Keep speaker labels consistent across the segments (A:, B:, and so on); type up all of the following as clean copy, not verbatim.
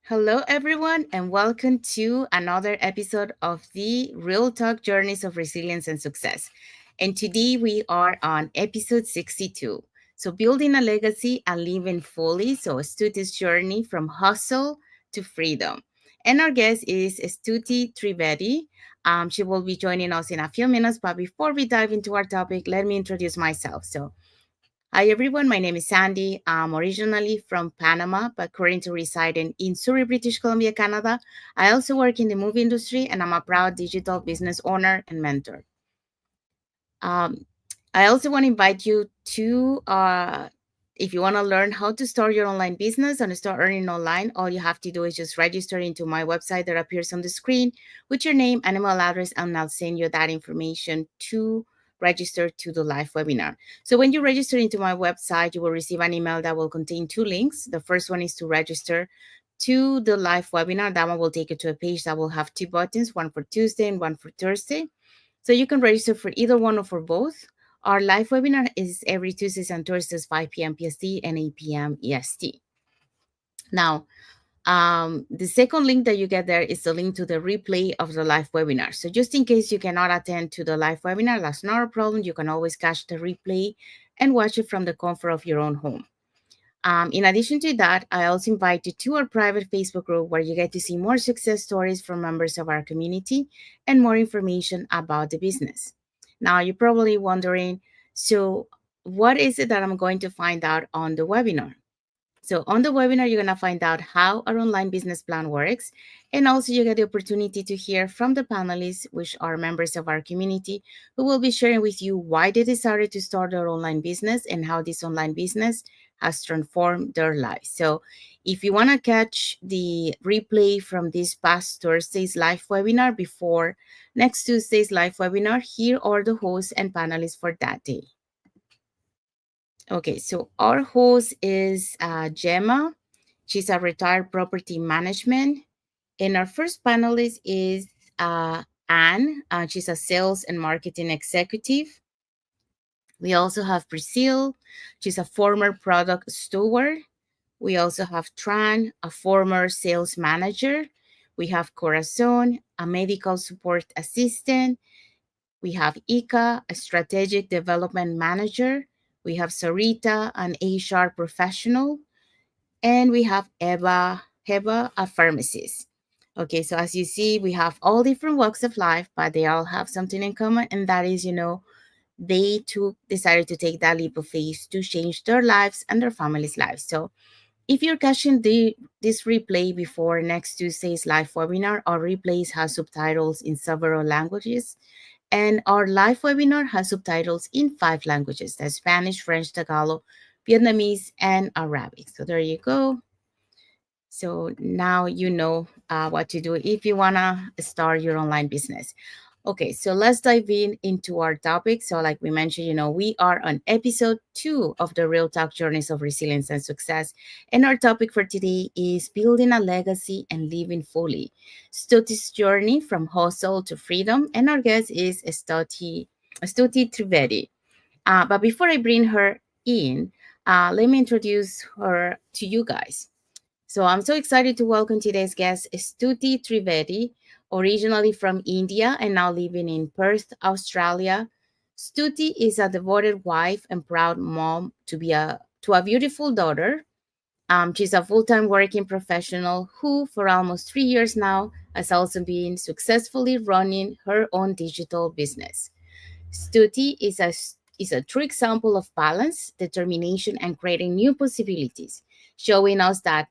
A: Hello, everyone, and welcome to another episode of the Real Talk Journeys of Resilience and Success. And today we are on episode 62. So, building a legacy and living fully. So, Stuti's journey from hustle to freedom. And our guest is Stuti Trivedi. She will be joining us in a few minutes. But before we dive into our topic, let me introduce myself. So, hi everyone, my name is Sandy. I'm originally from Panama, but currently residing in Surrey, British Columbia, Canada. I also work in the movie industry and I'm a proud digital business owner and mentor. Um, I also want to invite you to, if you want to learn how to start your online business and start earning online, all you have to do is just register into my website that appears on the screen with your name and email address, and I'll send you that information to register to the live webinar. So when you register into my website, you will receive an email that will contain two links. The first one is to register to the live webinar. That one will take you to a page that will have two buttons, one for Tuesday and one for Thursday. So you can register for either one or for both. Our live webinar is every Tuesdays and Thursdays, 5 p.m. PST and 8 p.m. EST. Now, the second link that you get there is the link to the replay of the live webinar. So just in case you cannot attend to the live webinar, that's not a problem. You can always catch the replay and watch it from the comfort of your own home. In addition to that, I also invite you to our private Facebook group where you get to see more success stories from members of our community and more information about the business. Now, you're probably wondering, so what is it that I'm going to find out on the webinar? So on the webinar, you're going to find out how our online business plan works. And also you get the opportunity to hear from the panelists, which are members of our community, who will be sharing with you why they decided to start their online business and how this online business has transformed their lives. So if you want to catch the replay from this past Thursday's live webinar before next Tuesday's live webinar, here are the hosts and panelists for that day. Okay, so our host is Gemma. She's a retired property management. And our first panelist is Anne. She's a sales and marketing executive. We also have Priscille. She's a former product steward. We also have Tran, a former sales manager. We have Corazon, a medical support assistant. We have Ika, a strategic development manager. We have Sarita, an HR professional. And we have Heba, a pharmacist. Okay, so as you see, we have all different walks of life, but they all have something in common, and that is, they too decided to take that leap of faith to change their lives and their families' lives. So if you're catching this replay before next Tuesday's live webinar, our replays have subtitles in several languages. And our live webinar has subtitles in 5 languages: that's Spanish, French, Tagalog, Vietnamese, and Arabic. So there you go. So now you know what to do if you want to start your online business. Okay, so let's dive into our topic. So like we mentioned, we are on episode 2 of the Real Talk Journeys of Resilience and Success. And our topic for today is building a legacy and living fully. Stuti's journey from hustle to freedom. And our guest is Stuti Trivedi. But before I bring her in, let me introduce her to you guys. So I'm so excited to welcome today's guest, Stuti Trivedi, originally from India and now living in Perth, Australia. Stuti is a devoted wife and proud mom to a beautiful daughter. She's a full-time working professional who, for almost 3 years now, has also been successfully running her own digital business. Stuti is a true example of balance, determination, and creating new possibilities, showing us that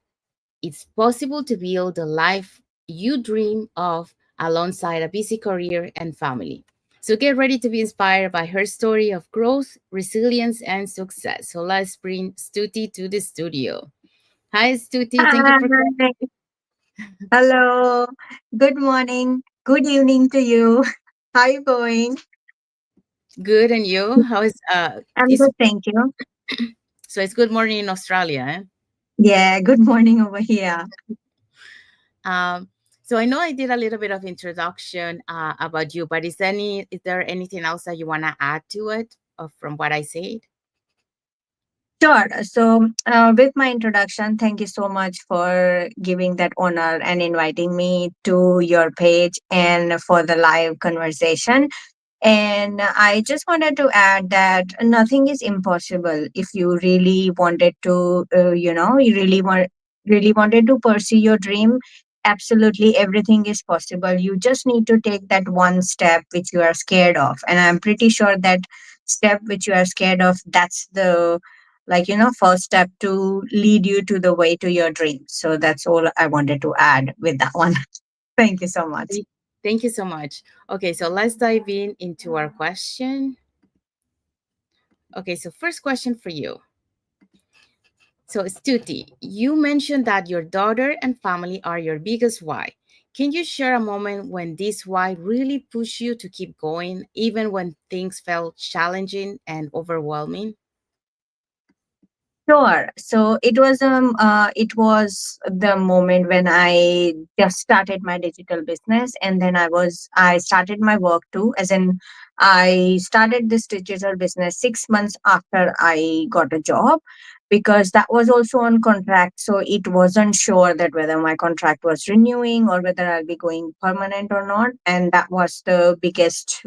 A: it's possible to build the life you dream of alongside a busy career and family. So get ready to be inspired by her story of growth, resilience, and success. So let's bring Stuti to the studio. Hi, Stuti. Thank you for
B: Hi. Hello. Good morning. Good evening to you. How you going?
A: good, and you? How is
B: I'm
A: it's
B: good, thank you.
A: so it's good morning in Australia, eh?
B: Yeah, good morning over here.
A: Um, so I know I did a little bit of introduction about you, but is there anything else that you want to add to it from what I said?
B: Sure. So, with my introduction, thank you so much for giving that honor and inviting me to your page and for the live conversation. And I just wanted to add that nothing is impossible if you really wanted to, you really wanted to pursue your dream. Absolutely everything is possible. You just need to take that one step which you are scared of. And I'm pretty sure that step which you are scared of, that's the first step to lead you to the way to your dreams. So that's all I wanted to add with that one. Thank you so much.
A: Thank thank you so much. Okay, so let's dive in into our question. Okay, so first question for you. So, Stuti, you mentioned that your daughter and family are your biggest why. Can you share a moment when this why really pushed you to keep going, even when things felt challenging and overwhelming?
B: Sure. So it was the moment when I just started my digital business, and then I started my work too, as in I started this digital business 6 months after I got a job, because that was also on contract. So it wasn't sure that whether my contract was renewing or whether I'll be going permanent or not. And that was the biggest,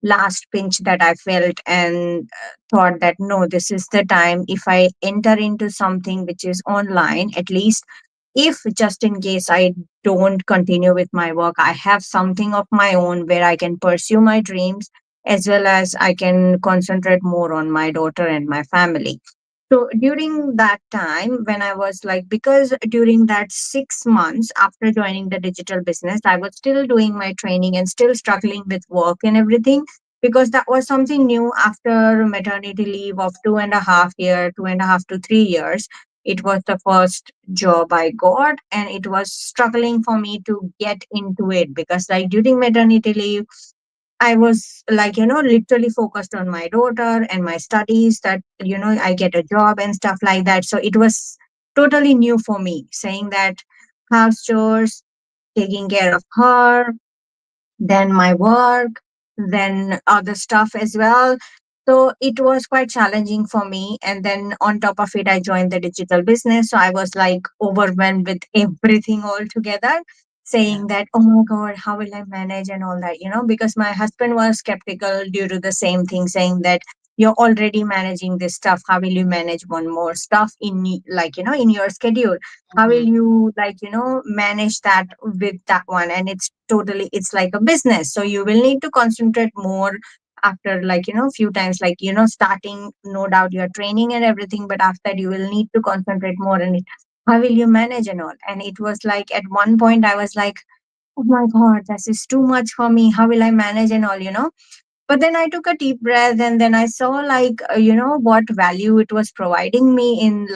B: last pinch that I felt, and thought that no, this is the time. If I enter into something which is online, at least, if just in case I don't continue with my work, I have something of my own where I can pursue my dreams, as well as I can concentrate more on my daughter and my family. So during that time, when I was like, because during that 6 months after joining the digital business, I was still doing my training and still struggling with work and everything, because that was something new after maternity leave of 2.5 year, 2.5 to 3 years. It was the first job I got, and it was struggling for me to get into it, because like during maternity leave, I was literally focused on my daughter and my studies, that, I get a job and stuff like that. So it was totally new for me, saying that house chores, taking care of her, then my work, then other stuff as well. So it was quite challenging for me. And then on top of it, I joined the digital business. So I was like overwhelmed with everything all together,
A: Yeah.
B: saying that, oh my God, how will I manage and all that, because my husband was skeptical due to the same thing, saying that you're already managing this stuff. How will you manage one more stuff in your schedule? How will
A: Mm-hmm.
B: you manage that with that one? And it's like a business, so you will need to concentrate more after few times, starting, no doubt you're training and everything, but after that you will need to concentrate more on it. How will you manage and all? And it was like, at one point I was like, oh my God, this is too much for me. How will I manage and all? But then I took a deep breath, and then I saw, what value it was providing me in,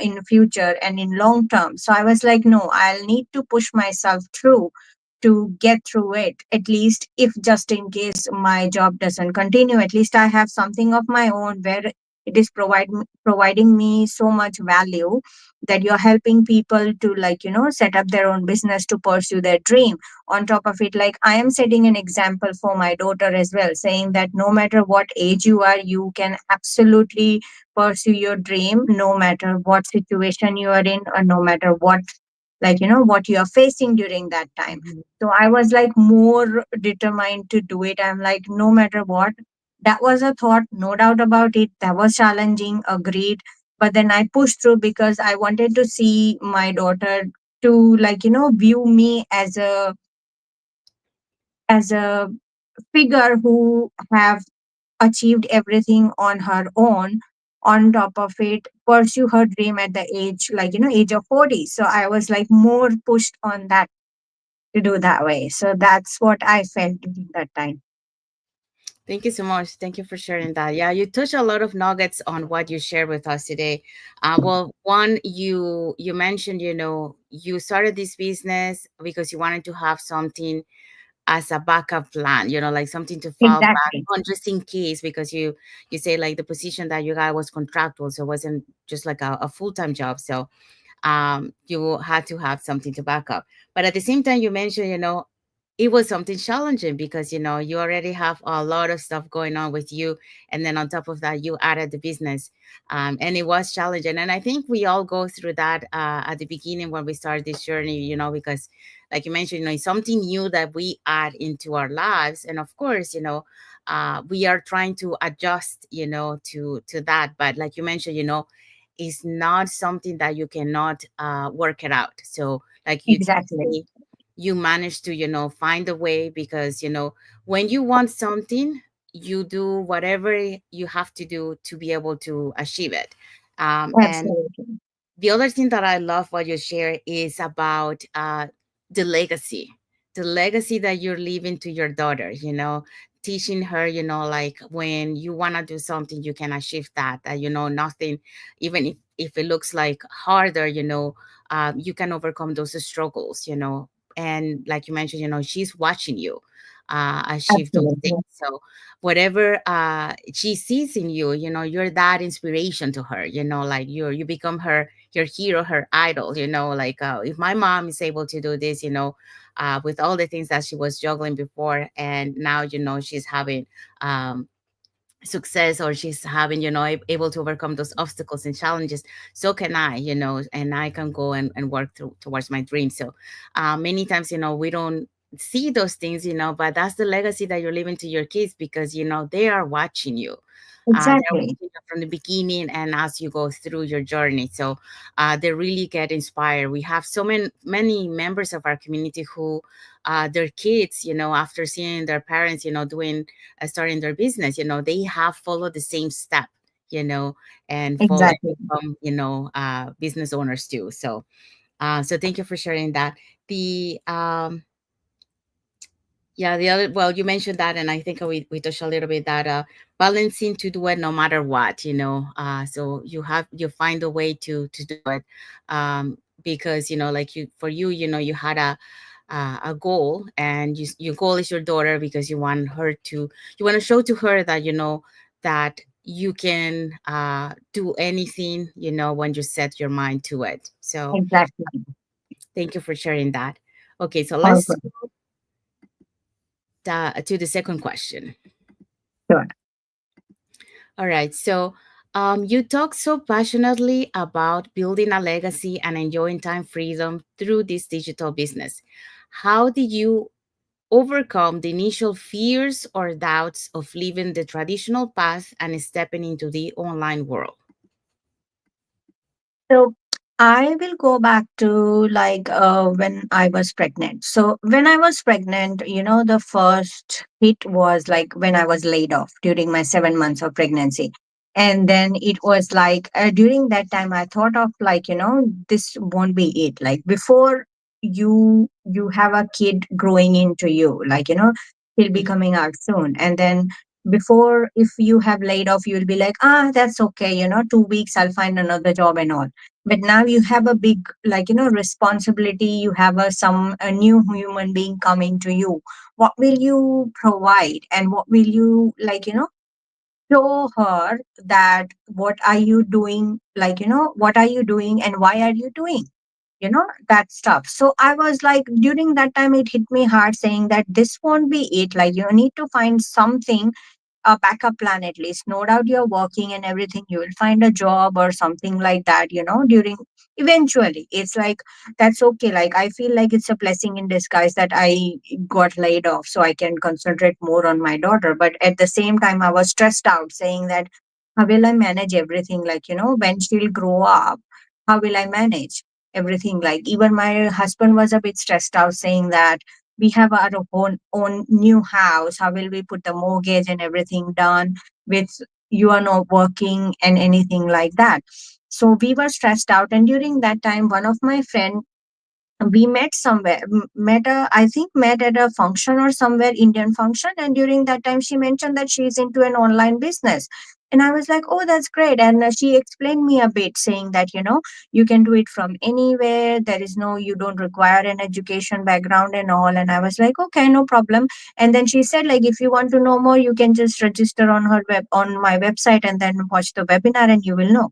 B: in future and in long term. So I was like, no, I'll need to push myself through to get through it. At least, if just in case my job doesn't continue, at least I have something of my own where it is providing me so much value, that you're helping people to set up their own business to pursue their dream. On top of it, like, I am setting an example for my daughter as well, saying that no matter what age you are, you can absolutely pursue your dream, no matter what situation you are in, or no matter what, what you are facing during that time.
A: Mm-hmm.
B: So I was like more determined to do it. I'm like, no matter what. That was a thought, no doubt about it. That was challenging, agreed. But then I pushed through, because I wanted to see my daughter to view me as a figure who have achieved everything on her own. On top of it, pursue her dream at the age, age of 40. So I was like more pushed on that, to do that way. So that's what I felt during that time.
A: Thank you so much. Thank you for sharing that. Yeah, you touched a lot of nuggets on what you shared with us today. Well, one, you mentioned, you started this business because you wanted to have something as a backup plan, like something to fall back
B: Exactly.
A: on just in case, because you say like the position that you got was contractual, so it wasn't just like a full-time job. So you had to have something to back up. But at the same time, you mentioned, it was something challenging because you already have a lot of stuff going on with you, and then on top of that you added the business, and it was challenging. And I think we all go through that at the beginning when we start this journey, because like you mentioned, it's something new that we add into our lives, and of course, we are trying to adjust, to that. But like you mentioned, it's not something that you cannot work it out. So like you
B: Exactly.
A: say, you manage to find a way, because when you want something, you do whatever you have to do to be able to achieve it. And
B: Absolutely.
A: the other thing that I love what you share is about the legacy, the legacy that you're leaving to your daughter, teaching her, like when you want to do something, you can achieve that, nothing, even if it looks like harder, you can overcome those struggles, and like you mentioned, she's watching you achieve those things.
B: Absolutely.
A: So whatever she sees in you, you're that inspiration to her, like you become your hero, her idol, like if my mom is able to do this, with all the things that she was juggling before, and now, she's having um, success, or she's having, able to overcome those obstacles and challenges, so can I, and I can go and work towards my dreams. So many times, we don't see those things, but that's the legacy that you're leaving to your kids, because they are watching you. They're
B: Exactly.
A: watching you from the beginning and as you go through your journey. So they really get inspired. We have so many members of our community who their kids, after seeing their parents, doing starting their business, they have followed the same step, you know, and follow
B: Exactly.
A: and become, business owners too. So so thank you for sharing that. The Yeah, the other, well, you mentioned that, and I think we touched a little bit that balancing to do it no matter what, so you find a way to do it, because like for you, you had a goal, and your goal is your daughter, because you want to show to her that that you can do anything, when you set your mind to it. So
B: Exactly.
A: thank you for sharing that. Okay, so
B: All
A: let's
B: good.
A: to the second question.
B: Sure.
A: All right. So, you talk so passionately about building a legacy and enjoying time freedom through this digital business. How did you overcome the initial fears or doubts of leaving the traditional path and stepping into the online world?
B: So I will go back to like when I was pregnant. So when I was pregnant, the first hit was like when I was laid off during my 7 months of pregnancy. And then it was like during that time I thought of like, this won't be it. Like before you have a kid growing into you, like, he'll be
A: Mhm.
B: coming out soon. And then before, if you have laid off, you'll be like, that's okay, 2 weeks, I'll find another job and all. But now you have a big, like, responsibility. You have a new human being coming to you. What will you provide, and what will you, like, show her that what are you doing, like, what are you doing and why are you doing, that stuff. So I was like, during that time it hit me hard, saying that this won't be it. Like, you need to find something, a backup plan at least. No doubt you're working and everything, you will find a job or something like that, during, eventually. It's like, that's okay. Like, I feel like it's a blessing in disguise that I got laid off so I can concentrate more on my daughter. But at the same time, I was stressed out, saying that how will I manage everything? Like, when she'll grow up, how will I manage everything? Like, even my husband was a bit stressed out, saying that we have our own new house, how will we put the mortgage and everything done with you are not working and anything like that. So we were stressed out, and during that time one of my friend, we met somewhere, met at a function or somewhere, Indian function. And during that time she mentioned that she's into an online business. And I was like, oh, that's great. And she explained me a bit, saying that, you can do it from anywhere. There is no, you don't require an education background and all. And I was like, okay, no problem. And then she said, like, if you want to know more, you can just register on my website and then watch the webinar and you will know.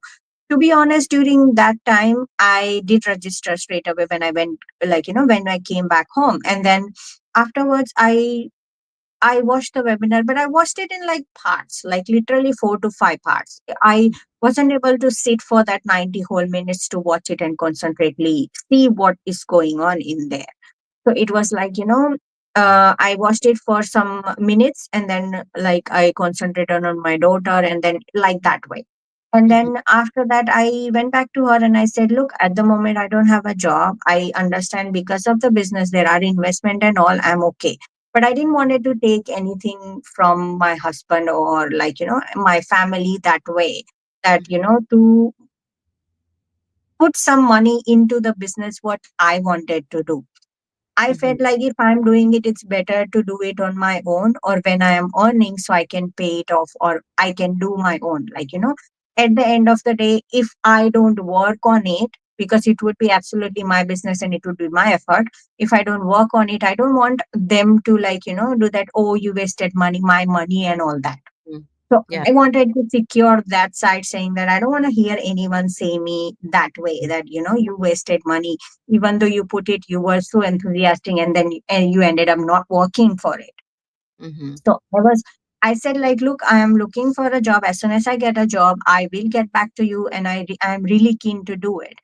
B: To be honest, during that time I did register straight away when I went, like, when I came back home. And then afterwards I watched the webinar, but I watched it in like parts, like literally 4 to 5 parts. I wasn't able to sit for that 90 whole minutes to watch it and concentrately see what is going on in there. So it was like, I watched it for some minutes, and then like I concentrated on my daughter, and then like that way. And
A: Mhm.
B: then after that, I went back to her and I said, look, at the moment, I don't have a job. I understand because of the business, there are investment and all. I'm okay. But I didn't wanted to take anything from my husband or like, my family that way, that, to put some money into the business, what I wanted to do. I
A: Mhm.
B: felt like if I'm doing it, it's better to do it on my own or when I am earning so I can pay it off or I can do my own. Like, at the end of the day, if I don't work on it, because it would be absolutely my business and it would be my effort. If I don't work on it, I don't want them to like, do that, oh, you wasted money, my money and all that.
A: Mm.
B: So
A: Yeah.
B: I wanted to secure that side, saying that I don't want to hear anyone say me that way, that, you wasted money, even though you put it, you were so enthusiastic and then and you ended up not working for it.
A: Mhm.
B: So I said like, look, I am looking for a job. As soon as I get a job, I will get back to you, and I'm really keen to do it.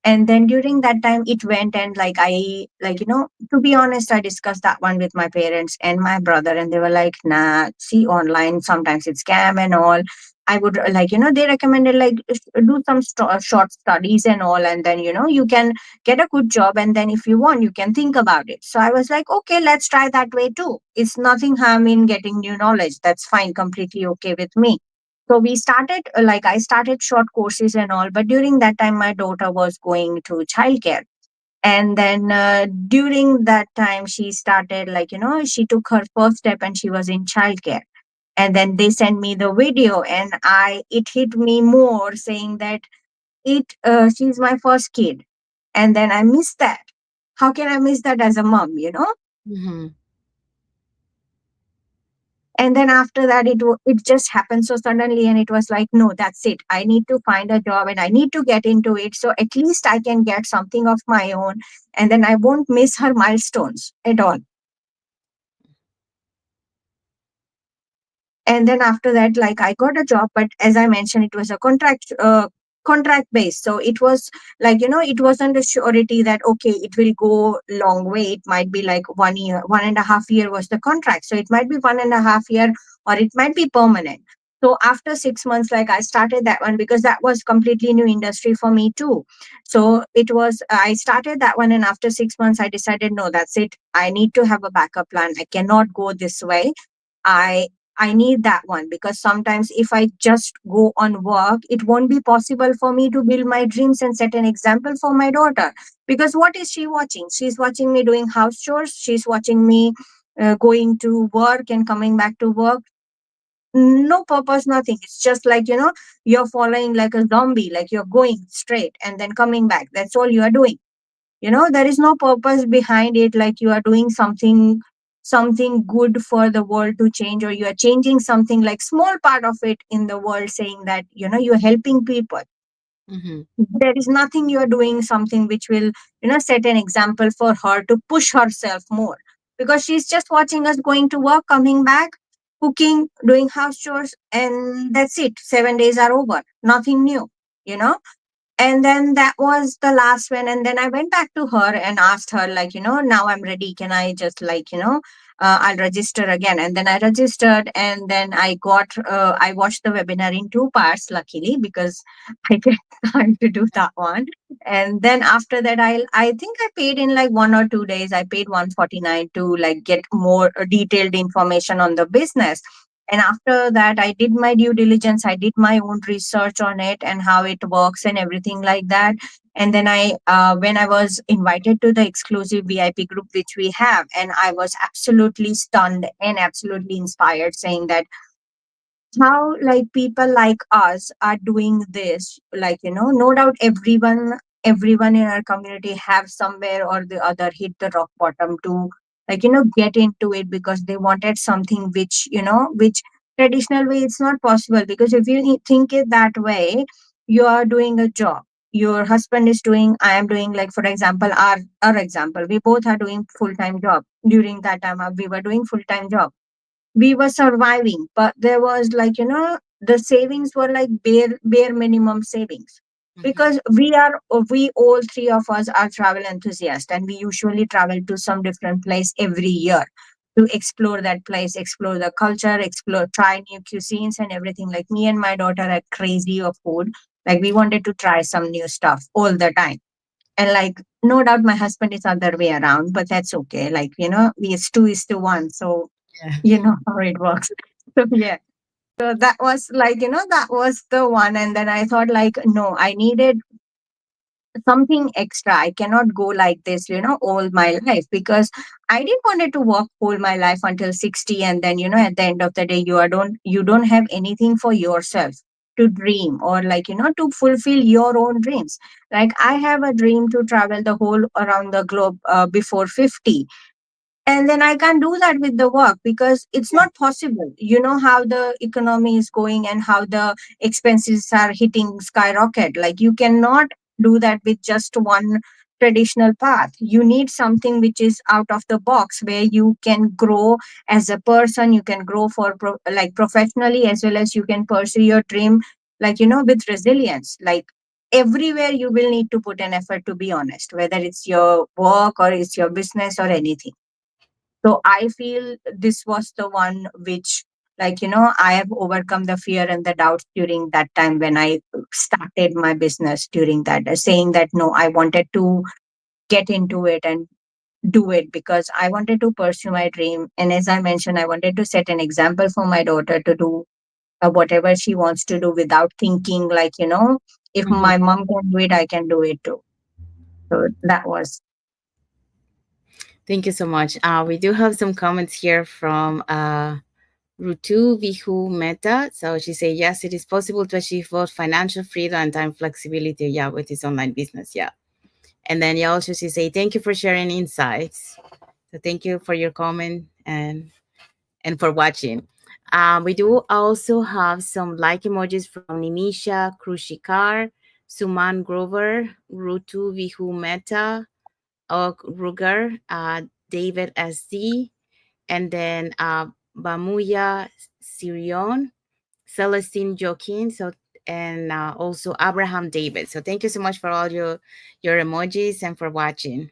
B: And then during that time, it went, and like to be honest, I discussed that one with my parents and my brother, and they were like, nah, see, online sometimes it's scam and all. I would like, they recommended like do some short studies and all, and then you can get a good job, and then if you want you can think about it. So I was like, okay, let's try that way too. It's nothing harm in getting new knowledge. That's fine, completely okay with me. So we started like I started short courses and all, but during that time my daughter was going to childcare. And then during that time she started like, she took her first step and she was in childcare. And then they sent me the video, and I it hit me more, saying that she's my first kid, and then I miss that. How can I miss that as a mom?
A: Mhm.
B: And then after that, it just happened so suddenly, and it was like, no, that's it. I need to find a job and I need to get into it, so at least I can get something of my own, and then I won't miss her milestones at all. And then after that, like I got a job, but as I mentioned, it was a contract based. So it was like, it wasn't a surety that okay, it will go long way. It might be like 1 year, 1.5 year was the contract, so it might be 1.5 year, or it might be permanent. So after 6 months, like I started that one because that was completely new industry for me too. So it was, I started that one, and after 6 months I decided, no, that's it, I need to have a backup plan. I cannot go this way. I i need that one, because sometimes if I just go on work, it won't be possible for me to build my dreams and set an example for my daughter. Because what is she watching? She's watching me doing house chores, she's watching me going to work and coming back to work. No purpose, nothing. It's just like, you're following like a zombie, like you're going straight and then coming back. That's all you are doing. There is no purpose behind it, like you are doing something good for the world to change, or you are changing something like small part of it in the world, saying that you're helping people.
A: Mhm.
B: There is nothing, you are doing something which will set an example for her to push herself more, because she's just watching us going to work, coming back, cooking, doing house chores, and that's it. 7 days are over, nothing new you know and then that was the last one, and then I went back to her and asked her like, now I'm ready, can I just like, I'll register again. And then I registered, and then I watched the webinar in 2 parts, luckily, because I get time to do that one. And then after that, I think I paid in like 1 or 2 days, I paid 149 to like get more detailed information on the business. And after that, I did my due diligence, I did my own research on it and how it works and everything like that. And then when I was invited to the exclusive VIP group which we have, and I was absolutely stunned and absolutely inspired, saying that how like people like us are doing this. Like, no doubt everyone in our community have somewhere or the other hit the rock bottom to like, get into it, because they wanted something which traditional way it's not possible. Because if you think it that way, you are doing a job. your husband is doing, I am doing, like for example, our example, we both are doing full-time job. During that time, we were doing full-time job, we were surviving, but there was like, the savings were like bare minimum savings,
A: Mm-hmm.
B: because we all three of us are travel enthusiasts, and we usually travel to some different place every year to explore that place, explore the culture, explore, try new cuisines and everything. Like me and my daughter are crazy of food, like we wanted to try some new stuff all the time. And like, no doubt my husband is other way around, but that's okay. Like, we is 2:1, so
A: Yeah.
B: you know how it works. So yeah. So that was like, that was the one. And then I thought like, no, I needed something extra. I cannot go like this, all my life, because I didn't wanted to work all my life until 60. And then, at the end of the day, you don't have anything for yourself to dream, or like, to fulfill your own dreams. Like I have a dream to travel the whole around the globe before 50, and then I can't do that with the work, because it's
A: Yeah.
B: not possible. You know how the economy is going and how the expenses are hitting skyrocket. Like you cannot do that with just one traditional path. You need something which is out of the box, where you can grow as a person, you can grow for like professionally, as well as you can pursue your dream, like, with resilience. Like everywhere you will need to put an effort, to be honest, whether it's your work or it's your business or anything. So I feel this was the one which, like, I have overcome the fear and the doubts during that time when I started my business, during that, saying that no, I wanted to get into it and do it, because I wanted to pursue my dream. And as I mentioned, I wanted to set an example for my daughter to do whatever she wants to do without thinking, like, if
A: Mm-hmm.
B: my mom can do it, I can do it too. So that was.
A: Thank you so much. We do have some comments here from Rutu Vihu Meta. So she said, yes, it is possible to achieve both financial freedom and time flexibility. Yeah, with this online business. Yeah. And then yeah, also she say, thank you for sharing insights. So thank you for your comment and for watching. We do also have some like emojis from Nimisha, Krushikar, Suman Grover, Rutu Vihu Meta, Og Ruger, David SD, and then Bamuya Sirion, Celestine Joaquin, so and also Abraham David. So thank you so much for all your emojis and for watching.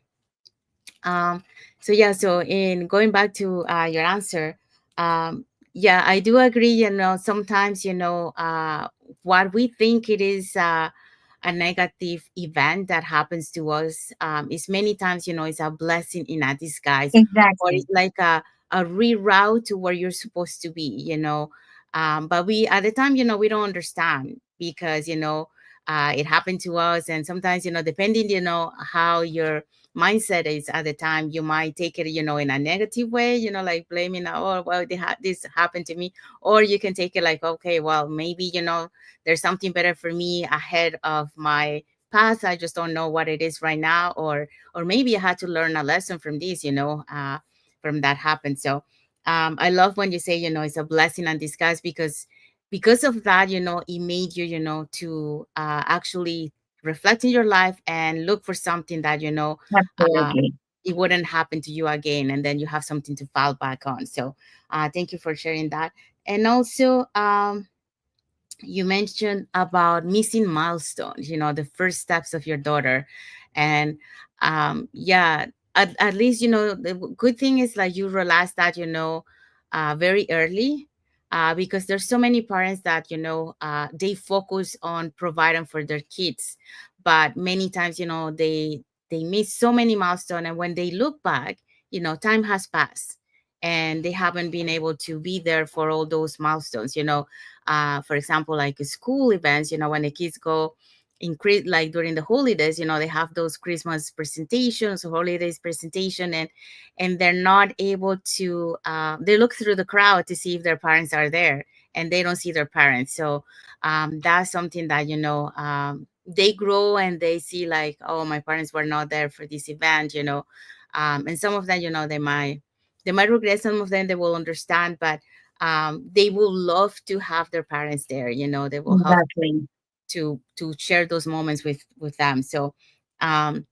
A: Um, so yeah, so in going back to your answer, yeah, I do agree. Sometimes what we think it is a negative event that happens to us is many times it's a blessing in a disguise, or
B: Exactly.
A: it's like a reroute to where you're supposed to be. But we at the time we don't understand because it happened to us, and sometimes depending how your mindset is at the time, you might take it in a negative way, like blaming, oh well, this happened to me. Or you can take it like, okay, well, maybe there's something better for me ahead of my past. I just don't know what it is right now. Or maybe I had to learn a lesson from this, from that happened. So I love when you say it's a blessing in disguise, because of that, it made you to actually reflect in your life and look for something that uh,
B: Absolutely.
A: it wouldn't happen to you again, and then you have something to fall back on. So thank you for sharing that. And also you mentioned about missing milestones, the first steps of your daughter. And yeah, at least the good thing is like you realize that very early, because there's so many parents that they focus on providing for their kids, but many times they miss so many milestones, and when they look back, time has passed and they haven't been able to be there for all those milestones. For example, like school events, when the kids go increase, like during the holidays, they have those Christmas presentations, holidays presentation, and they're not able to they look through the crowd to see if their parents are there, and they don't see their parents. So that's something that they grow and they see like, oh, my parents were not there for this event. And some of them, they might regret, some of them they will understand, but they will love to have their parents there. They will have
B: Exactly.
A: to share those moments with them. Um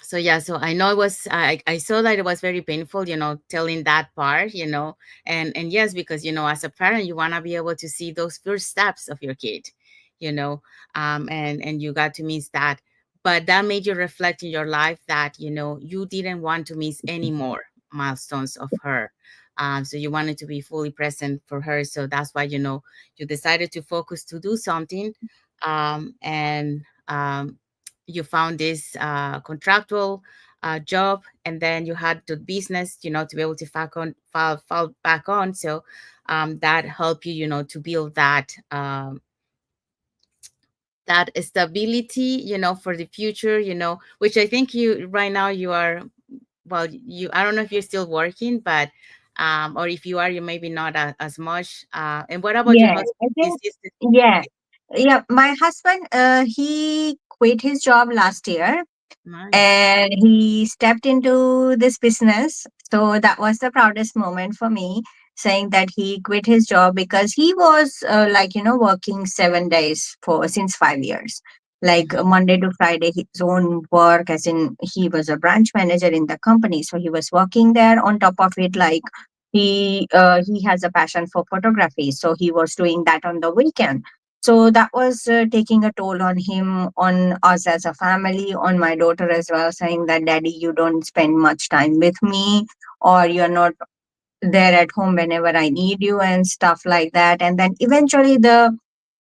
A: so yeah, so I know it was, I saw that it was very painful, telling that part, and yes, because as a parent you want to be able to see those first steps of your kid, you know and you got to miss that. But that made you reflect in your life that you didn't want to miss any more milestones of her. So you wanted to be fully present for her, so that's why you decided to focus to do something. And you found this contractual job, and then you had the business, to be able to fall back on. So that helped you, to build that stability, for the future, which I think you right now you are, well, I don't know if you're still working, but or if you are, you maybe not as much. And what about your
B: Yeah,
A: husband?
B: I
A: Is
B: think,
A: this
B: yeah. Yeah, my husband, he quit his job last year
A: nice?
B: and he stepped into this business. So that was the proudest moment for me, saying that he quit his job because he was working 7 days for since 5 years, like
A: Mhm.
B: Monday to Friday, his own work, as in he was a branch manager in the company. So he was working there. On top of it, like he has a passion for photography. So he was doing that on the weekend. So that was taking a toll on him, on us as a family, on my daughter as well, saying that, Daddy, you don't spend much time with me, or you're not there at home whenever I need you, and stuff like that. And then eventually, there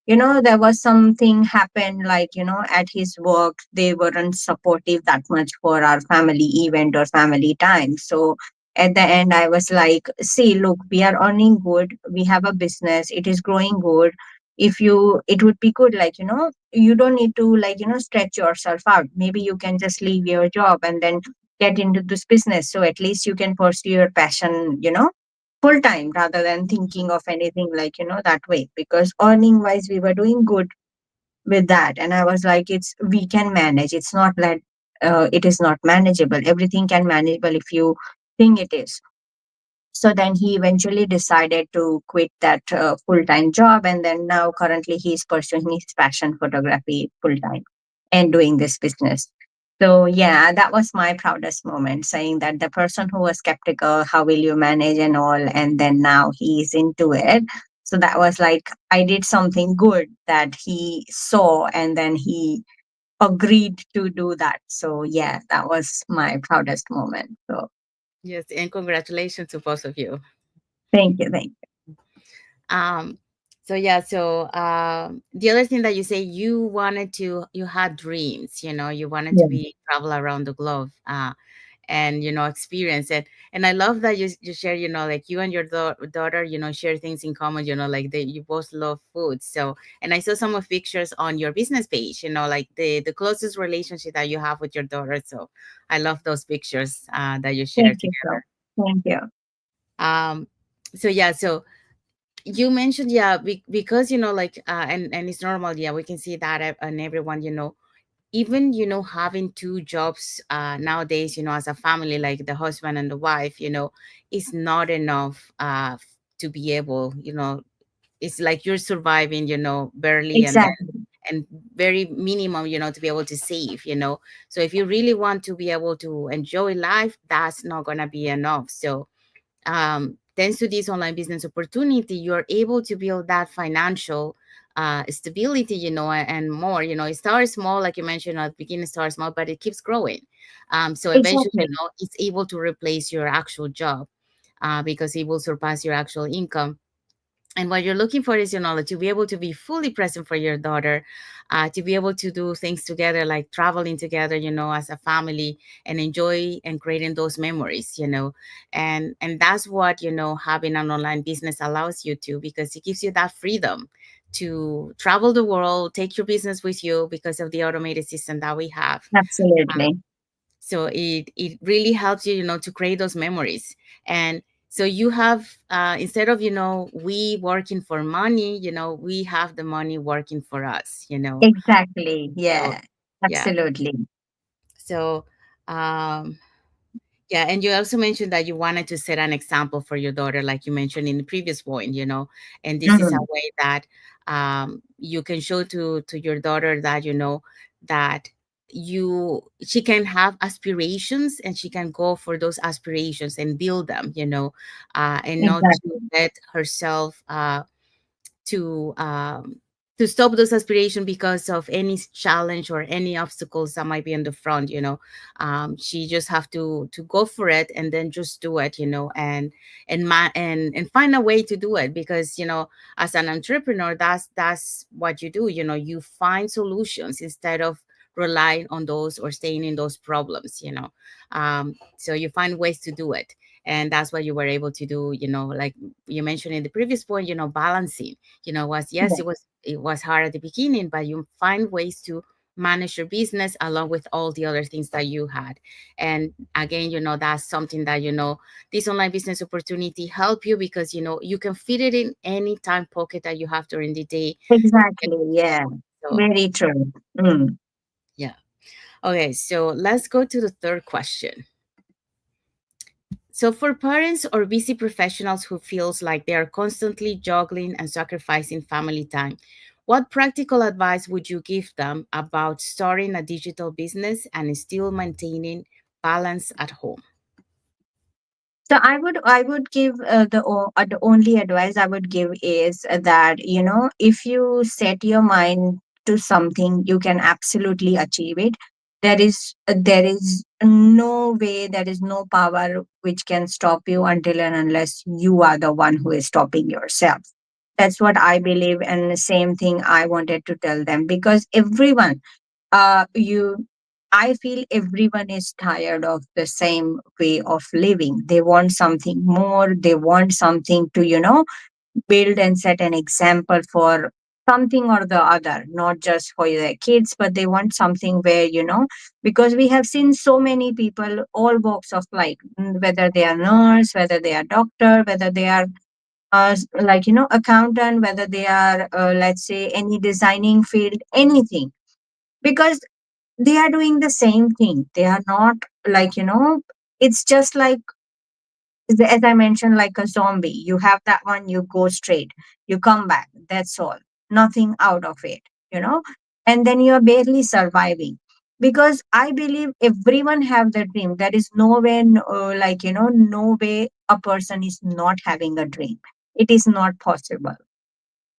B: was something happened, like, at his work, they weren't supportive that much for our family event or family time. So at the end, I was like, see, look, we are earning good. We have a business. It is growing good. It would be good, like, you don't need to, like, stretch yourself out. Maybe you can just leave your job and then get into this business. So at least you can pursue your passion, full time, rather than thinking of anything, like, that way. Because earning wise, we were doing good with that. And I was like, we can manage. It's not that it is not manageable. Everything can manageable if you think it is. So then he eventually decided to quit that full-time job, and then now currently he's pursuing his passion, photography, full-time, and doing this business. So yeah, that was my proudest moment, saying that the person who was skeptical, how will you manage and all, and then now he's into it. So that was like, I did something good that he saw, and then he agreed to do that. So yeah, that was my proudest moment. So
A: Yes, and congratulations to both of you.
B: thank you, thank
A: Um, so yeah, so the other thing that you say, you had dreams, you wanted to
B: you.
A: be travel around the globe, and experience it. And I love that you share, like you and your daughter, share things in common, like you both love food. So, and I saw some of pictures on your business page, like the closest relationship that you have with your daughter. So I love those pictures that you share
B: Thank you, sir.
A: together.
B: Thank you.
A: Um, so yeah, so you mentioned, yeah, because like and it's normal, yeah, we can see that and everyone, even having two jobs nowadays, as a family, like the husband and the wife, is not enough to be able, it's like you're surviving, barely, and then
B: Exactly.
A: and very minimum, to be able to save, so if you really want to be able to enjoy life, that's not gonna be enough. So thanks to this online business opportunity, you're able to build that financial stability, and more. It starts small, like you mentioned at the beginning, it starts small, but it keeps growing. So eventually,
B: Exactly.
A: it's able to replace your actual job, because it will surpass your actual income. And what you're looking for is, like, to be able to be fully present for your daughter, to be able to do things together, like traveling together, as a family, and enjoy and creating those memories, and that's what, having an online business allows you to, because it gives you that freedom to travel the world, take your business with you because of the automated system that we have.
B: Absolutely.
A: So it really helps you, to create those memories. And so you have, instead of, we working for money, we have the money working for us,
B: Exactly.
A: so
B: Yeah.
A: yeah.
B: Absolutely.
A: So yeah, and you also mentioned that you wanted to set an example for your daughter, like you mentioned in the previous point, and this is a
B: Mhm.
A: way that You can show to your daughter that that she can have aspirations, and she can go for those aspirations and build them, and not to
B: Exactly.
A: let herself to um, to stop those aspirations because of any challenge or any obstacles that might be in the front. She just have to go for it, and then just do it, and find a way to do it, because as an entrepreneur, that's what you do. You find solutions instead of relying on those or staying in those problems. So you find ways to do it, and that's what you were able to do, like you mentioned in the previous point, balancing. Was yes,
B: Yeah.
A: it was hard at the beginning, but you find ways to manage your business along with all the other things that you had. And again, that's something that this online business opportunity help you, because you can fit it in any time pocket that you have during the day.
B: Exactly. Yeah.
A: So
B: Very true. Mm.
A: yeah. Okay, so let's go to the third question. So for parents or busy professionals who feels like they are constantly juggling and sacrificing family time, what practical advice would you give them about starting a digital business and still maintaining balance at home?
B: So I would give the only advice I would give is that if you set your mind to something, you can absolutely achieve it. There is no way, there is no power which can stop you until and unless you are the one who is stopping yourself. That's what I believe, and the same thing I wanted to tell them, because everyone, you I feel everyone is tired of the same way of living. They want something more, they want something to build and set an example for something or the other, not just for their kids, but they want something where because we have seen so many people, all walks of life, whether they are nurse, whether they are doctor, whether they are accountant, whether they are let's say any designing field, anything, because they are doing the same thing. They are not like, it's just like, as I mentioned, like a zombie. You have that one, you go straight, you come back, that's all. Nothing out of it, you know, and then you're barely surviving. Because I believe everyone have the dream. There is no way, no way a person is not having a dream. It is not possible.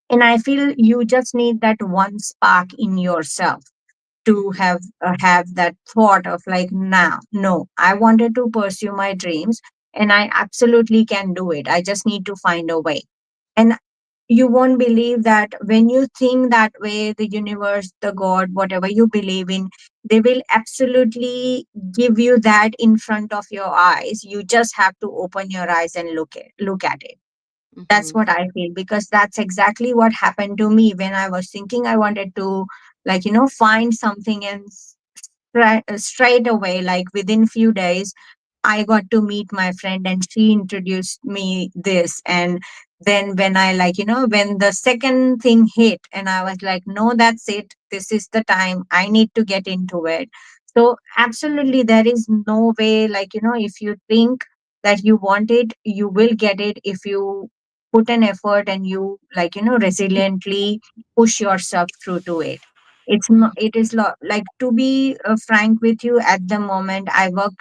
B: And I feel you just need that one spark in yourself to have that thought of like, now no, I wanted to pursue my dreams, and I absolutely can do it. I just need to find a way. And you won't believe that when you think that way, the universe, the god, whatever you believe in, they will absolutely give you that in front of your eyes. You just have to open your eyes and look at it. That's
A: Mm-hmm.
B: what I feel, because that's exactly what happened to me when I was thinking I wanted to, find something, and straight away, like within few days, I got to meet my friend and she introduced me this. And then when I, when the second thing hit and I was like, no, that's it. This is the time. I need to get into it. So absolutely, there is no way, if you think that you want it, you will get it if you put an effort and you, resiliently push yourself through to it. It's not, it is like, to be frank with you, at the moment I work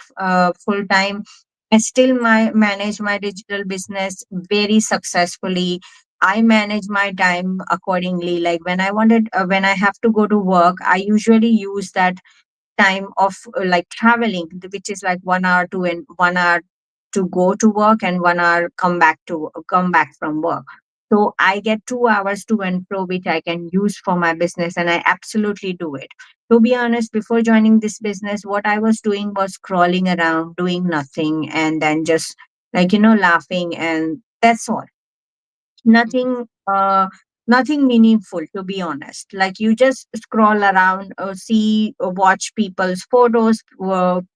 B: full time. I still manage my digital business very successfully. I manage my time accordingly. Like when I have to go to work, I usually use that time of like traveling, which is like 1 hour to, and 1 hour to go to work, and 1 hour come back from work. So I get 2 hours to and fro, which I can use for my business, and I absolutely do it. To be honest, before joining this business, what I was doing was crawling around, doing nothing, and then just laughing, and that's all. Nothing nothing meaningful, to be honest. Like, you just scroll around, see, watch people's photos,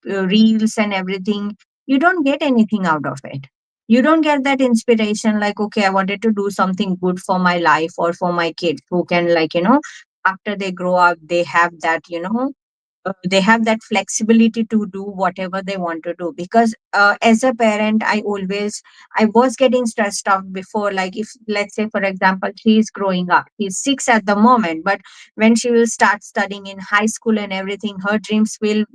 B: reels and everything. You don't get anything out of it. You don't get that inspiration, like, okay, I wanted to do something good for my life or for my kids, who can, after they grow up, they have that, they have that flexibility to do whatever they want to do. Because as a parent, I was getting stressed out before. Like, if, let's say for example, he's growing up, he's 6 at the moment, but when she will start studying in high school and everything, her dreams will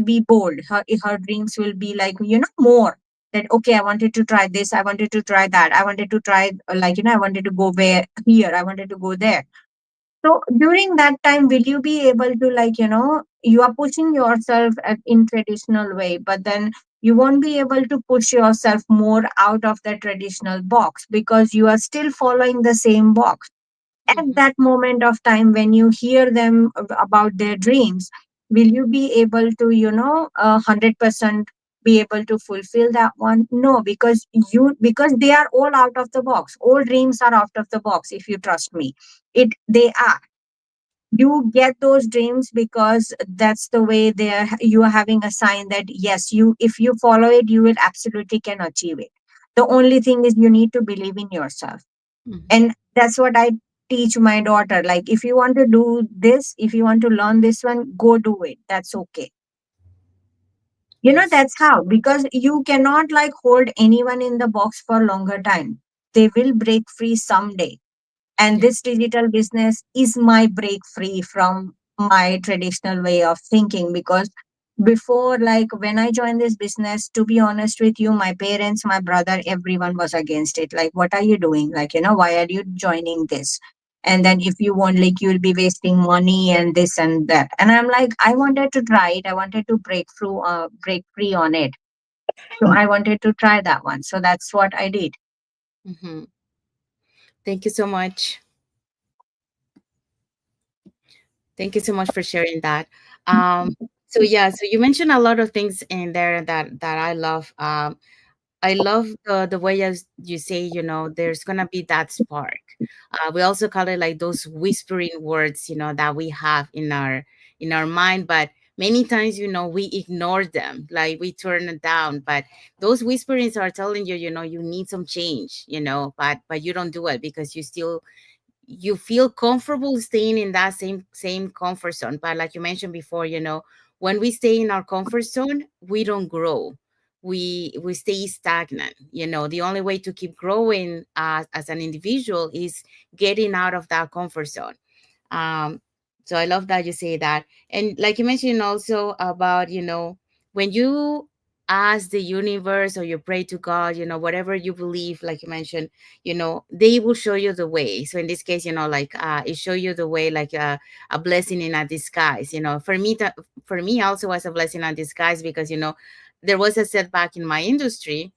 B: be bold. Her dreams will be like, more, that okay, I wanted to try this, I wanted to try that, I wanted to try, like, I wanted to go where here, I wanted to go there. So during that time, will you be able to, like, you are pushing yourself in traditional way, but then you won't be able to push yourself more out of the traditional box because you are still following the same box. At
A: Mm-hmm.
B: that moment of time when you hear them about their dreams, will you be able to, 100% be able to fulfill that one? No, because they are all out of the box. All dreams are out of the box, if you trust me. They are. You get those dreams because that's the way you are having a sign that yes, you if you follow it, you will absolutely can achieve it. The only thing is you need to believe in yourself.
A: Mm-hmm.
B: And that's what I teach my daughter. Like, if you want to do this, if you want to learn this one, go do it. That's okay.
A: Yes.
B: That's how, because you cannot like hold anyone in the box for longer time. They will break free someday. And
A: Yeah.
B: this digital business is my break free from my traditional way of thinking. Because before, like, when I joined this business, to be honest with you, my parents, my brother, everyone was against it. Like, what are you doing? Like, why are you joining this? And then if you want, like, you'll be wasting money and this and that. And I'm like, I wanted to try it, I wanted to break free on it. So I wanted to try that one, so that's what I did.
A: Mm-hmm. Thank you so much. Thank you so much for sharing that. Um, so yeah, so you mentioned a lot of things in there that I love. I love the way as you say, there's gonna be that spark. We also call it like those whispering words, that we have in our mind, but many times, we ignore them, like we turn it down. But those whisperings are telling you, you need some change, but you don't do it because you feel comfortable staying in that same comfort zone. But like you mentioned before, when we stay in our comfort zone, we don't grow. We stay stagnant. The only way to keep growing as an individual is getting out of that comfort zone. um, so I love that you say that. And like you mentioned also about, when you ask the universe or you pray to God, whatever you believe, like you mentioned, they will show you the way. So in this case, like it show you the way, like a blessing in a disguise. For me also was a blessing in disguise because, there was a setback in my industry,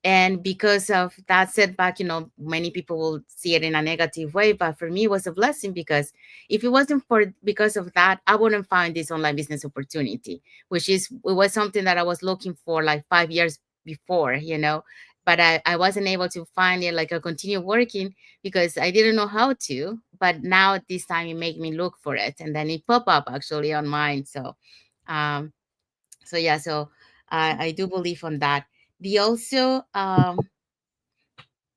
A: and because of that setback, many people will see it in a negative way, but for me it was a blessing because if it wasn't for because of that, I wouldn't find this online business opportunity, which is it was something that I was looking for like 5 years before, but I wasn't able to find it. Like I continue working because I didn't know how to, but now at this time it made me look for it, and then it pop up actually on mine. Um so yeah, so I do believe on that. The also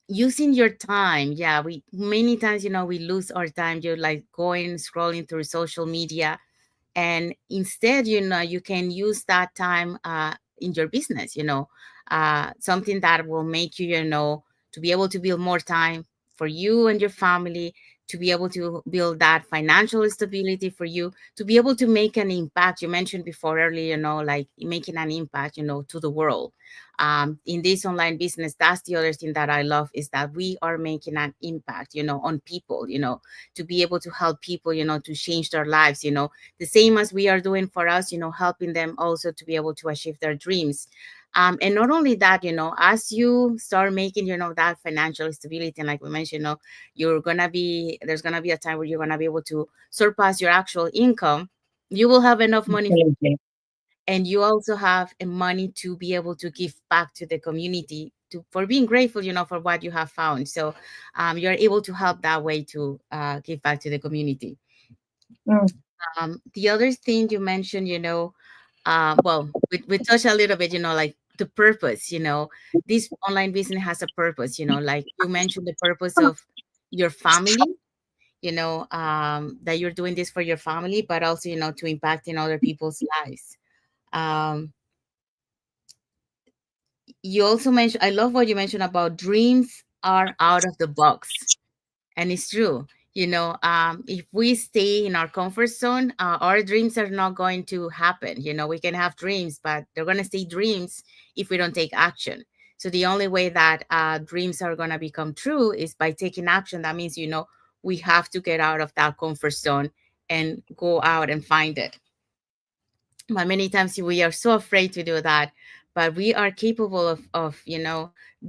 A: using your time. Yeah, we many times, we lose our time. You're like going scrolling through social media, and instead, you can use that time in your business, something that will make you, to be able to build more time for you and your family, to be able to build that financial stability for you, to be able to make an impact. You mentioned before earlier, like making an impact, to the world. In this online business, that's the other thing that I love, is that we are making an impact, on people, to be able to help people, to change their lives, the same as we are doing for us, helping them also to be able to achieve their dreams. And not only that, as you start making, that financial stability, and like we mentioned, there's gonna be a time where you're gonna be able to surpass your actual income. You will have enough money,
B: Absolutely.
A: and you also have money to be able to give back to the community, for being grateful, for what you have found. So you're able to help that way to give back to the community.
B: Mm,
A: The other thing you mentioned, well, we touched a little bit, like the purpose, this online business has a purpose, like you mentioned the purpose of your family. that you're doing this for your family, but also, to impact in other people's lives. um, you also mentioned, I love what you mentioned about dreams are out of the box. And it's true. If we stay in our comfort zone, our dreams are not going to happen. We can have dreams, but they're going to stay dreams if we don't take action. So the only way that dreams are going to become true is by taking action. That means, we have to get out of that comfort zone and go out and find it. But many times we are so afraid to do that, but we are capable of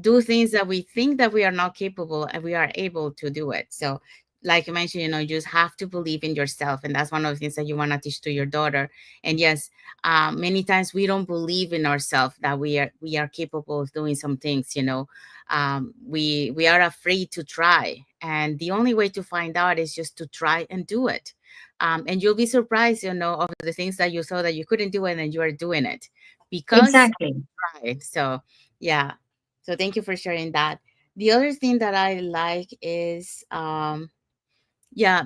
A: do things that we think that we are not capable, and we are able to do it. So like you mentioned, you just have to believe in yourself, and that's one of the things that you want to teach to your daughter. And yes, many times we don't believe in ourselves that we are capable of doing some things. We are afraid to try, and the only way to find out is just to try and do it. And you'll be surprised, of the things that you saw that you couldn't do, and then you are doing it because
B: Exactly.
A: right. So yeah. So thank you for sharing that. The other thing that I like is yeah.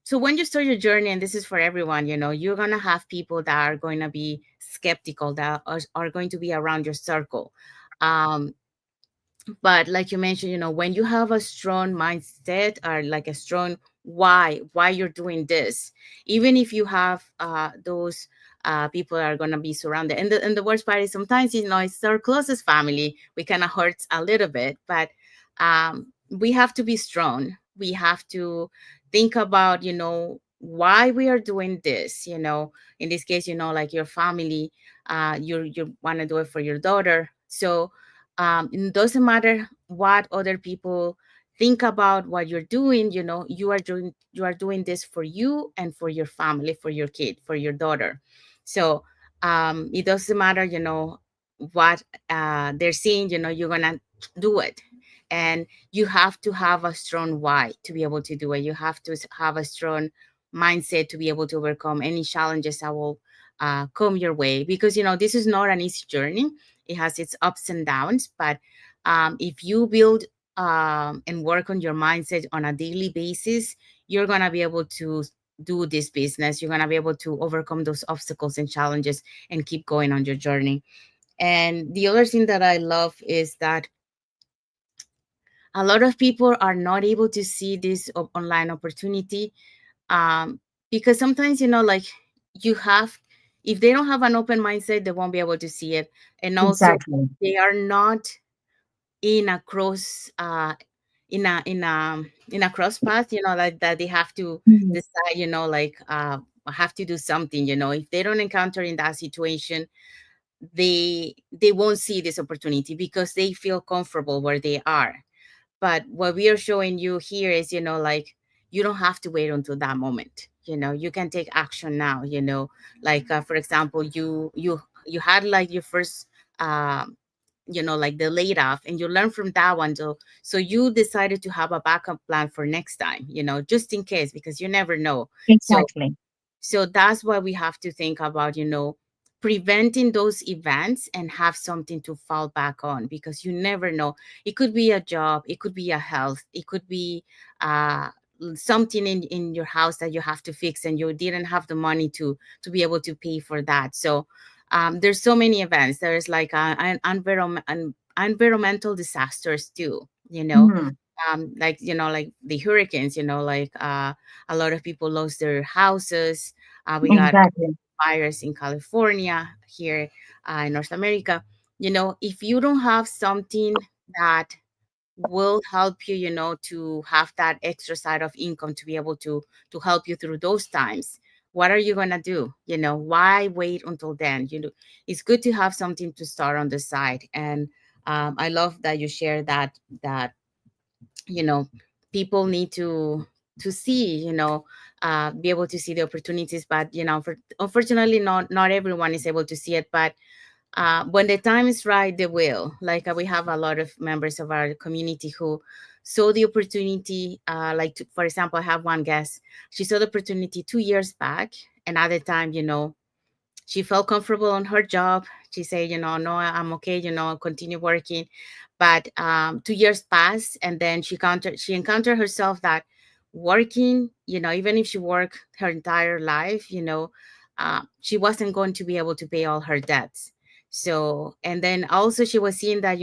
A: So when you start your journey, and this is for everyone, you're gonna have people that are going to be skeptical, that are going to be around your circle. Um, but like you mentioned, when you have a strong mindset, or like a strong why you're doing this, even if you have those people are going to be surrounded, and the worst part is sometimes, it's our closest family, we kind of hurts a little bit, but we have to be strong. We have to think about, why we are doing this. In this case, like your family, you want to do it for your daughter. So it doesn't matter what other people think about what you're doing. You are doing this for you and for your family, for your kid, for your daughter. So it doesn't matter, what they're seeing. You're gonna do it. And you have to have a strong why to be able to do it. You have to have a strong mindset to be able to overcome any challenges that will come your way, because this is not an easy journey. It has its ups and downs, but if you build and work on your mindset on a daily basis, you're going to be able to do this business. You're going to be able to overcome those obstacles and challenges and keep going on your journey. And the other thing that I love is that a lot of people are not able to see this online opportunity, um, because sometimes, like, you have, if they don't have an open mindset, they won't be able to see it. And also,
B: Exactly.
A: they are not in a cross in a cross path, like that they have to
B: Mhm.
A: decide, like have to do something. If they don't encounter in that situation, they won't see this opportunity because they feel comfortable where they are. But what we are showing you here is, like, you don't have to wait until that moment. You can take action now. Like, for example, you had like your first um like the laid off, and you learn from that one. So you decided to have a backup plan for next time, just in case, because you never know. So
B: Exactly.
A: that's why we have to think about, preventing those events and have something to fall back on, because you never know. It could be a job, it could be a health, it could be uh something in your house that you have to fix, and you didn't have the money to be able to pay for that. So there's so many events. There's like environmental disasters too,
B: Mhm.
A: like, like the hurricanes, like a lot of people lost their houses. We got
B: Exactly.
A: fires in California, here in North America. If you don't have something that will help you, to have that extra side of income to be able to help you through those times, what are you gonna do? Why wait until then? It's good to have something to start on the side. And I love that you share that you know people need to see, be able to see the opportunities. But unfortunately, not everyone is able to see it. But when the time is right, they will. Like, we have a lot of members of our community who saw the opportunity. Like, for example, I have one guest. She saw the opportunity 2 years back, and at the time, she felt comfortable on her job. She said, no, I'm okay, continue working. But 2 years passed, and then she encountered herself that working, even if she worked her entire life, she wasn't going to be able to pay all her debts. So, and then also she was seeing that,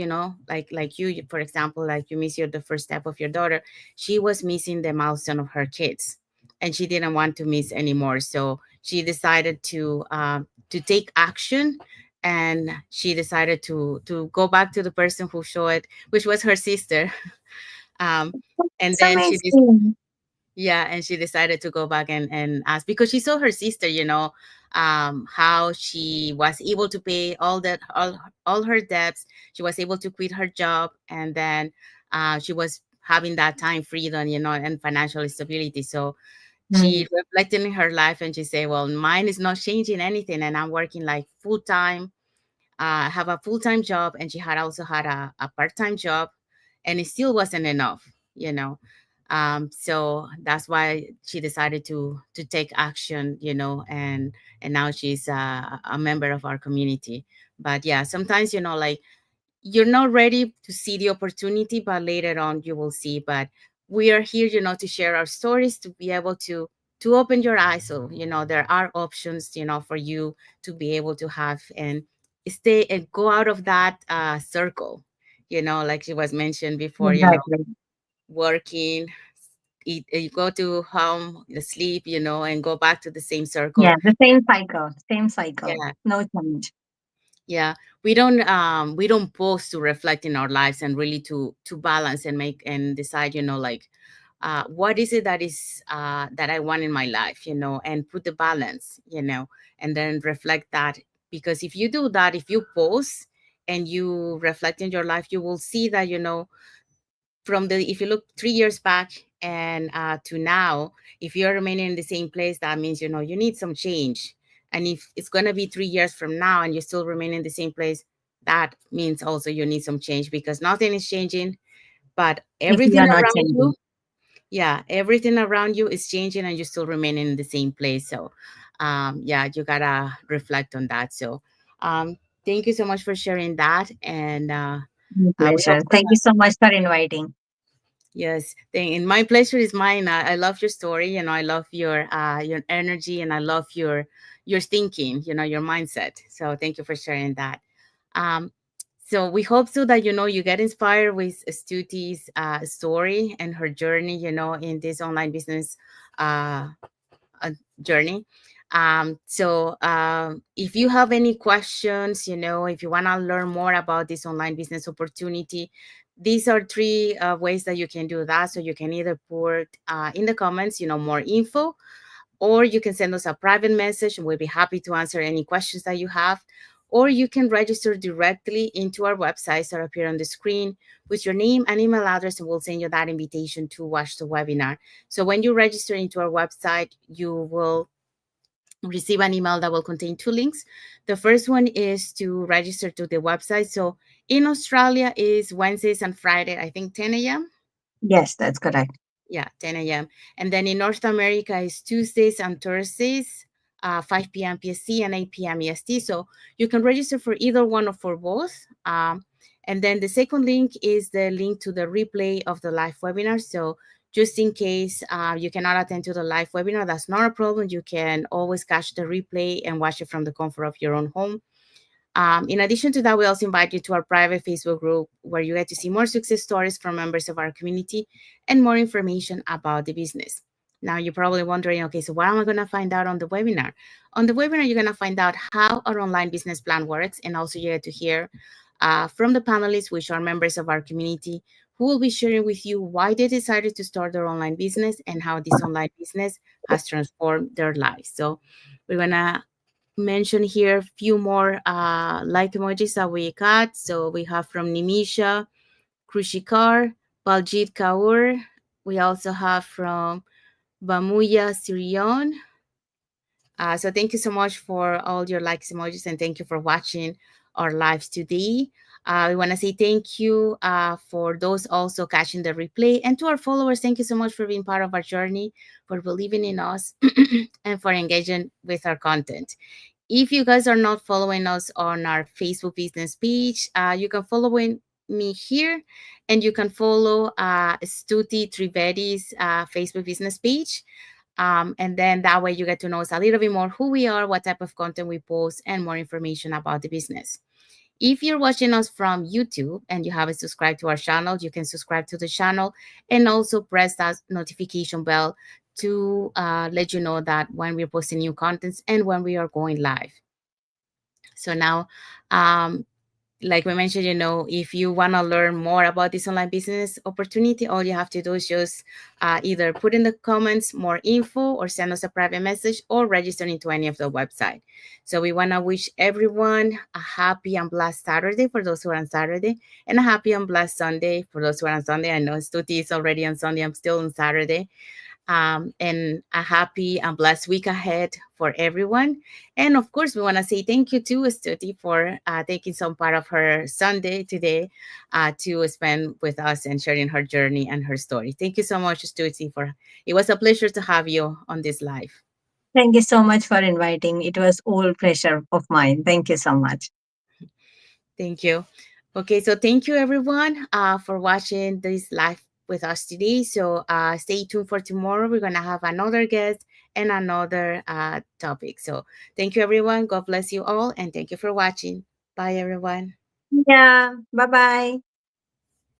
A: like you, for example, like you miss the first step of your daughter, she was missing the milestone of her kids, and she didn't want to miss anymore. So she decided to take action, and she decided to go back to the person who showed it, which was her sister. um, and
B: It's
A: then
B: amazing.
A: yeah, and she decided to go back and ask, because she saw her sister, how she was able to pay all her debts. She was able to quit her job, and then she was having that time freedom, and financial stability. So
B: Mm.
A: she reflected in her life, and she said, well, mine is not changing anything, and I'm working like full time. Have a full-time job, and she had also had a part-time job, and it still wasn't enough. So that's why she decided to take action, and now she's a member of our community. But yeah, sometimes, like, you're not ready to see the opportunity, but later on you will see. But we are here, to share our stories, to be able to open your eyes. So, there are options, for you to be able to have and stay and go out of that circle, like she was mentioned before,
B: Exactly.
A: working, eat, you go to home, you sleep, and go back to the same
B: Yeah,
A: circle.
B: the same cycle, same cycle.
A: Yeah.
B: No change.
A: Yeah, we don't pause to reflect in our lives and really to balance and make and decide, like, what is it that I want in my life, and put the balance, and then reflect that. Because if you do that, if you pause and you reflect in your life, you will see that, from the if you look 3 years back and to now, if you're remaining in the same place, that means, you need some change. And if it's going to be 3 years from now and you still remain in the same place, that means also you need some change, because nothing is changing, but
B: If you
A: everything
B: are not
A: around you,
B: changing.
A: yeah, everything around you is changing, and you still remain in the same place. So yeah, you gotta reflect on that. So thank you so much for sharing that. And
B: My
A: we hope
B: pleasure.
A: to.
B: Thank you so much for inviting.
A: Yes, and my pleasure is mine. I love your story. I love your energy, and I love your thinking. Your mindset. So thank you for sharing that. Um, so we hope so that you get inspired with Stuti's story and her journey. In this online business uh, journey. So if you have any questions, if you want to learn more about this online business opportunity, these are three ways that you can do that. So you can either put in the comments, more info, or you can send us a private message, and we'll be happy to answer any questions that you have. Or you can register directly into our websites that appear on the screen with your name and email address, and we'll send you that invitation to watch the webinar. So when you register into our website, you will receive an email that will contain two links. The first one is to register to the website. So in Australia is Wednesdays and Friday, I think 10 a.m.
B: Yes, that's correct.
A: Yeah, 10 a.m. And then in North America is Tuesdays and Thursdays, 5 p.m. PST and 8 p.m. EST. So you can register for either one or for both. And then the second link is the link to the replay of the live webinar. So just in case you cannot attend to the live webinar, that's not a problem. You can always catch the replay and watch it from the comfort of your own home. In addition to that, we also invite you to our private Facebook group, where you get to see more success stories from members of our community and more information about the business. Now, you're probably wondering, okay, so what am I going to find out on the webinar? On the webinar, you're going to find out how our online business plan works, and also you get to hear from the panelists, which are members of our community, who will be sharing with you why they decided to start their online business and how this online business has transformed their lives. So we're going to mention here a few more like emojis that we got. So we have from Nimisha, Krushikar, Baljit Kaur. We also have from Bamuya Sirion. So thank you so much for all your likes emojis, and thank you for watching our lives today. We want to say thank you for those also catching the replay, and to our followers, thank you so much for being part of our journey, for believing in us, and for engaging with our content. If you guys are not following us on our Facebook business page, you can follow me here, and you can follow Stuti Trivedi's Facebook business page. And then that way you get to know us a little bit more who we are, what type of content we post, and more information about the business. If you're watching us from YouTube and you haven't subscribed to our channel, you can subscribe to the channel and also press that notification bell to let you know that when we're posting new contents and when we are going live. So now, um, like we mentioned, if you want to learn more about this online business opportunity, all you have to do is just either put in the comments more info or send us a private message or register into any of the website. So we want to wish everyone a happy and blessed Saturday for those who are on Saturday, and a happy and blessed Sunday for those who are on Sunday. I know Stuti is already on Sunday. I'm still on Saturday. And a happy and blessed week ahead for everyone. And of course, we want to say thank you to Stuti for taking some part of her Sunday today to spend with us and sharing her journey and her story. Thank you so much, Stuti. It was a pleasure to have you on this live.
B: Thank you so much for inviting. It was all pleasure of mine. Thank you so much.
A: Thank you. Okay, so thank you everyone for watching this live with us today. So stay tuned for tomorrow. We're gonna have another guest and another topic. So thank you everyone. God bless you all, and thank you for watching. Bye everyone.
B: Yeah. Bye bye.